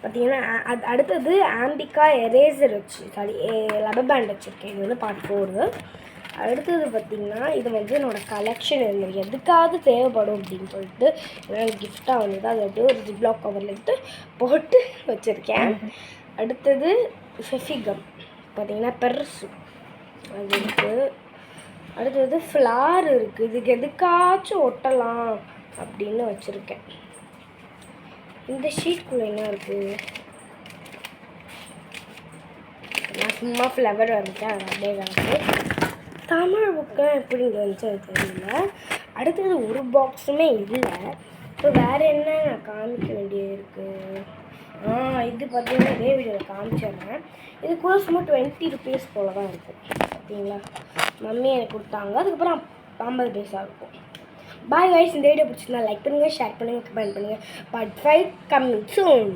பார்த்தீங்கன்னா அடுத்தது ஆம்பிகா eraser rubber band வச்சுருக்கேன். இது வந்து பார்ட் 4. அடுத்தது பார்த்திங்கன்னா இது வந்து என்னோடய கலெக்ஷன் இருந்தது, எதுக்காவது தேவைப்படும் அப்படின்னு சொல்லிட்டு எனக்கு கிஃப்டாக வந்தது. அது அப்படியே ஒரு ஜிப்லாக் கவரில் எடுத்து போட்டு வச்சுருக்கேன். அடுத்தது ஃபெஃபிகம் பார்த்திங்கன்னா பெருசு அது இருக்குது. அடுத்தது ஃப்ளார் இருக்குது, இதுக்கு எதுக்காச்சும் ஒட்டலாம் அப்படின்னு வச்சுருக்கேன். இந்த ஷீட்குள்ளே என்ன இருக்குது, நான் சும்மா ஃப்ளவர் வந்துட்டேன், அது அப்படியே இருக்குது. தமிழ் புக்கை எப்படி வந்துச்சு அது தெரியல. அடுத்தது ஒரு பாக்ஸுமே இல்லை. இப்போ வேறு என்ன நான் காமிக்க வேண்டியது இருக்குது. இது பார்த்தீங்கன்னா இதே வீடியோவில் காமிச்சிடுறேன். இது கூட சும்மா 20 rupees போல் தான் இருக்கும். பார்த்தீங்களா, மம்மி எனக்கு கொடுத்தாங்க. அதுக்கப்புறம் 50 பைசா இருக்கும். பாய் கைஸ், இந்த வீடியோ பிடிச்சிருந்தா லைக் பண்ணுங்கள், ஷேர் பண்ணுங்கள், கமெண்ட் பண்ணுங்கள். Part 5 coming soon.